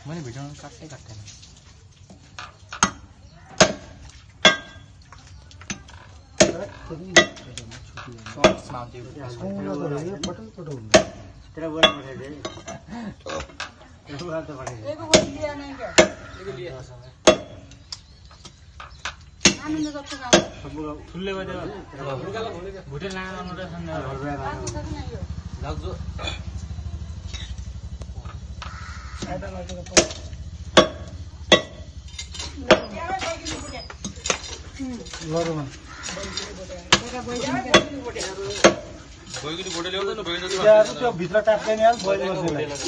मैले भिडियो काट्दै काट्दैन ठुल्ले भुटे लाग्दो भित्र टाप्दैन यार बोइल गर्छ